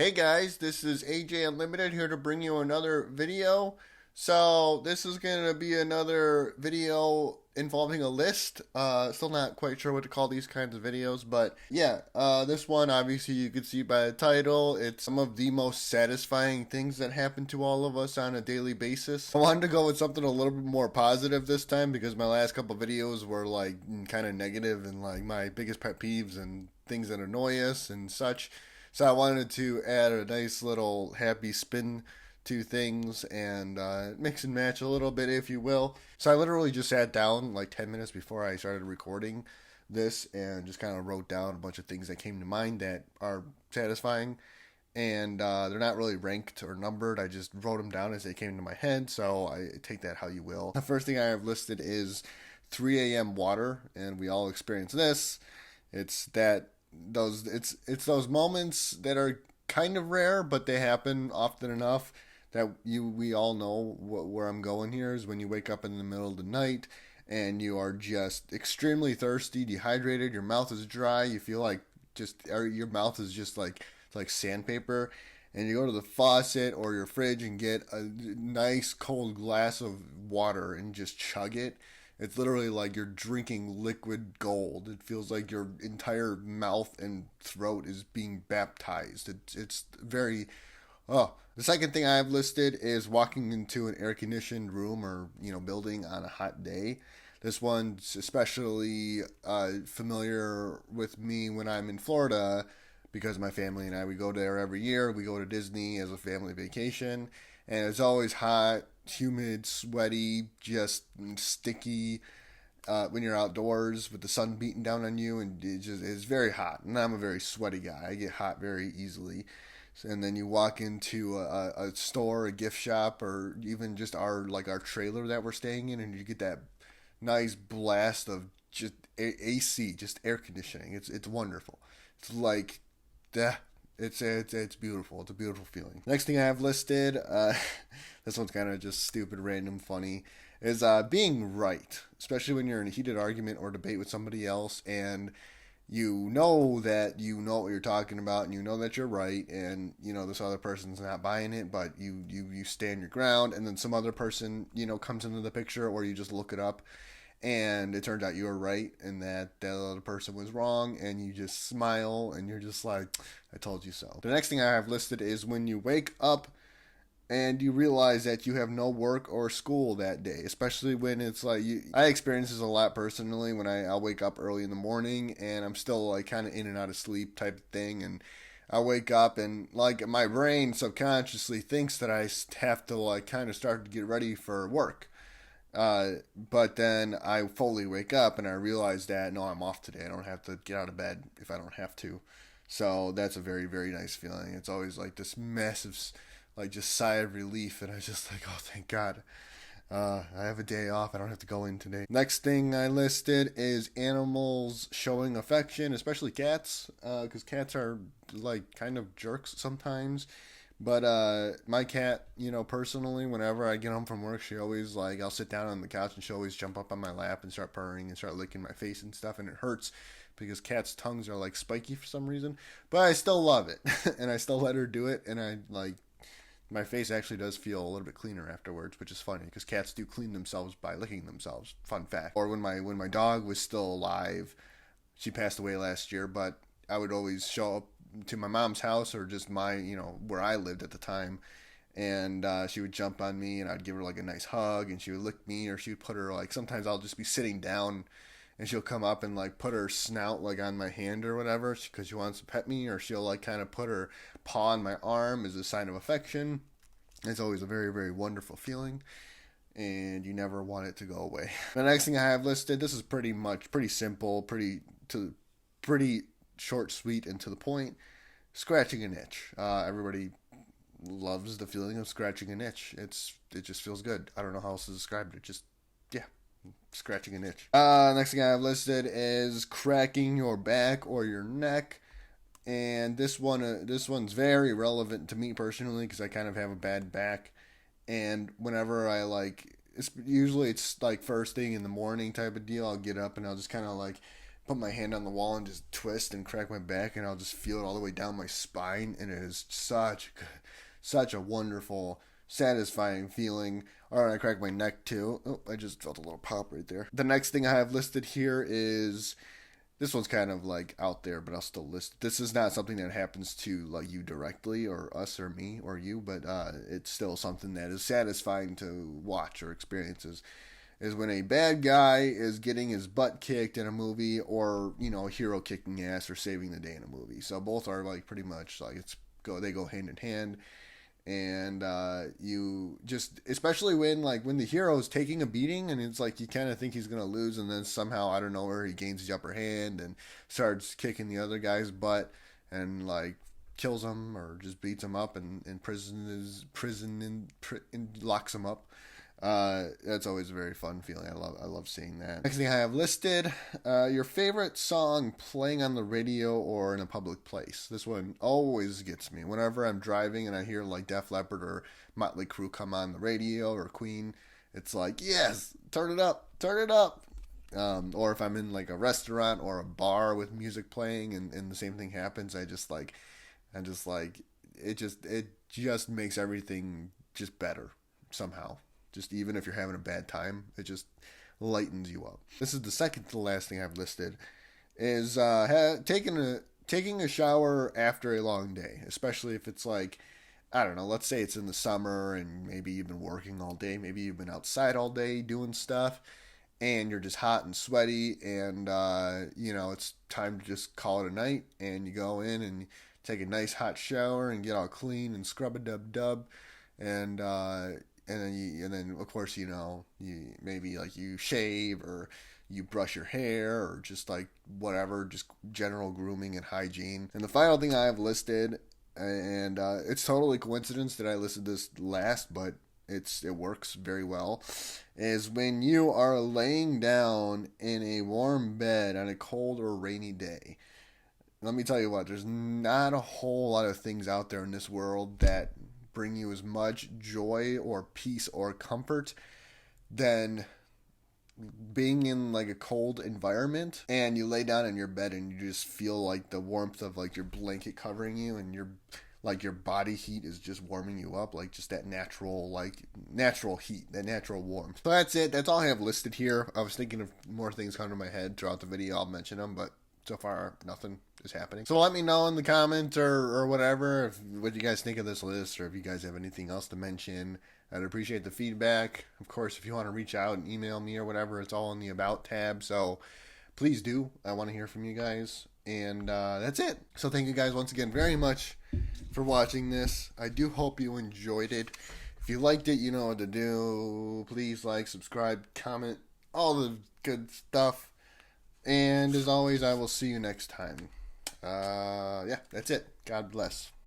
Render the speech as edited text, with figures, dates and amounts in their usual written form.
Hey guys, this is AJ Unlimited here to bring you another video. So this is going to be another video involving a list. Still not quite sure what to call these kinds of videos, but yeah, this one obviously you can see by the title, it's some of the most satisfying things that happen to all of us on a daily basis. I wanted to go with something a little bit more positive this time because my last couple videos were like kind of negative and like my biggest pet peeves and things that annoy us and such. So I wanted to add a nice little happy spin to things and mix and match a little bit, if you will. So I literally just sat down like 10 minutes before I started recording this and just kind of wrote down a bunch of things that came to mind that are satisfying. And they're not really ranked or numbered. I just wrote them down as they came to my head. So I take that how you will. The first thing I have listed is 3 a.m. water, and we all experience this. It's that it's those moments that are kind of rare, but they happen often enough that we all know where I'm going here is when you wake up in the middle of the night and you are just extremely thirsty, dehydrated, your mouth is dry, you feel like your mouth is just like sandpaper, and you go to the faucet or your fridge and get a nice cold glass of water and just chug it. It's literally like you're drinking liquid gold. It feels like your entire mouth and throat is being baptized. It's very. Oh, the second thing I have listed is walking into an air conditioned room or building on a hot day. This one's especially familiar with me when I'm in Florida because my family and we go there every year. We go to Disney as a family vacation, and it's always hot, humid, sweaty, just sticky when you're outdoors with the sun beating down on you, and it's very hot. And I'm a very sweaty guy. I get hot very easily. And then you walk into a store, a gift shop, or even just our trailer that we're staying in, and you get that nice blast of just AC, just air conditioning. It's wonderful. It's like, it's beautiful. It's a beautiful feeling. Next thing I have listed, this one's kind of just stupid, random, funny, is being right, especially when you're in a heated argument or debate with somebody else, and you know that you know what you're talking about, and you know that you're right, and this other person's not buying it, but you stand your ground, and then some other person comes into the picture, or you just look it up and it turns out you were right and that other person was wrong, and you just smile and you're just like, I told you so. The next thing I have listed is when you wake up and you realize that you have no work or school that day, especially when it's like I experience this a lot personally when I'll wake up early in the morning and I'm still like kind of in and out of sleep type of thing, and I wake up and like my brain subconsciously thinks that I have to like kind of start to get ready for work. But then I fully wake up and I realize that no, I'm off today. I don't have to get out of bed if I don't have to. So that's a very, very nice feeling. It's always like this massive, like just sigh of relief, and I just like, oh, thank God. I have a day off. I don't have to go in today. Next thing I listed is animals showing affection, especially cats, because cats are like kind of jerks sometimes. But my cat, personally, whenever I get home from work, she always like I'll sit down on the couch and she'll always jump up on my lap and start purring and start licking my face and stuff, and it hurts because cats' tongues are like spiky for some reason. But I still love it, and I still let her do it, and I like my face actually does feel a little bit cleaner afterwards, which is funny because cats do clean themselves by licking themselves. Fun fact. Or when my dog was still alive, she passed away last year, but I would always show up to my mom's house or just my where I lived at the time, and she would jump on me and I'd give her like a nice hug and she would lick me, or she would put her like sometimes I'll just be sitting down and she'll come up and like put her snout like on my hand or whatever because she wants to pet me, or she'll like kind of put her paw on my arm as a sign of affection. It's always a very, very wonderful feeling, and you never want it to go away. The next thing I have listed, this is pretty simple, pretty short, sweet, and to the point. Scratching an itch. Everybody loves the feeling of scratching an itch. It just feels good. I don't know how else to describe it. Just yeah, scratching an itch. Next thing I have listed is cracking your back or your neck. And this one's very relevant to me personally because I kind of have a bad back, and whenever I like, it's like first thing in the morning type of deal. I'll get up and I'll just kind of like put my hand on the wall and just twist and crack my back, and I'll just feel it all the way down my spine, and it is such a wonderful, satisfying feeling. Or when I crack my neck too. Oh, I just felt a little pop right there. The next thing I have listed here is, this one's kind of like out there, but I'll still list. This is not something that happens to like you directly, or us, or me, or you, but it's still something that is satisfying to watch or experiences. Is when a bad guy is getting his butt kicked in a movie, or a hero kicking ass or saving the day in a movie. So both are like pretty much like they go hand in hand. And you just, especially when the hero is taking a beating, and it's like you kind of think he's gonna lose, and then somehow out of nowhere he gains the upper hand and starts kicking the other guy's butt, and like kills him or just beats him up and locks him up. That's always a very fun feeling. I love seeing that. Next thing I have listed, your favorite song playing on the radio or in a public place. This one always gets me. Whenever I'm driving and I hear like Def Leppard or Motley Crue come on the radio, or Queen, it's like, yes, turn it up, turn it up. Or if I'm in like a restaurant or a bar with music playing, and the same thing happens, it just makes everything just better somehow. Just even if you're having a bad time, it just lightens you up. This is the second to the last thing I've listed, is taking a shower after a long day, especially if it's like, I don't know, let's say it's in the summer and maybe you've been working all day, maybe you've been outside all day doing stuff, and you're just hot and sweaty, and it's time to just call it a night, and you go in and take a nice hot shower and get all clean and scrub a dub, and then of course you maybe like you shave, or you brush your hair, or just like whatever, just general grooming and hygiene. And the final thing I have listed, and it's totally coincidence that I listed this last, but it works very well, is when you are laying down in a warm bed on a cold or rainy day. Let me tell you what, there's not a whole lot of things out there in this world that bring you as much joy or peace or comfort than being in like a cold environment, and you lay down in your bed and you just feel like the warmth of like your blanket covering you, and your body heat is just warming you up, like just that natural heat, that natural warmth. So that's it. That's all I have listed here. I was thinking of more things coming to my head throughout the video. I'll mention them, but so far nothing is happening. So let me know in the comments or whatever what you guys think of this list, or if you guys have anything else to mention. I'd appreciate the feedback. Of course, if you want to reach out and email me or whatever, it's all in the About tab, so please do. I want to hear from you guys. And that's it. So thank you guys once again very much for watching this. I do hope you enjoyed it. If you liked it, you know what to do. Please like, subscribe, comment, all the good stuff. And as always, I will see you next time. Yeah, that's it. God bless.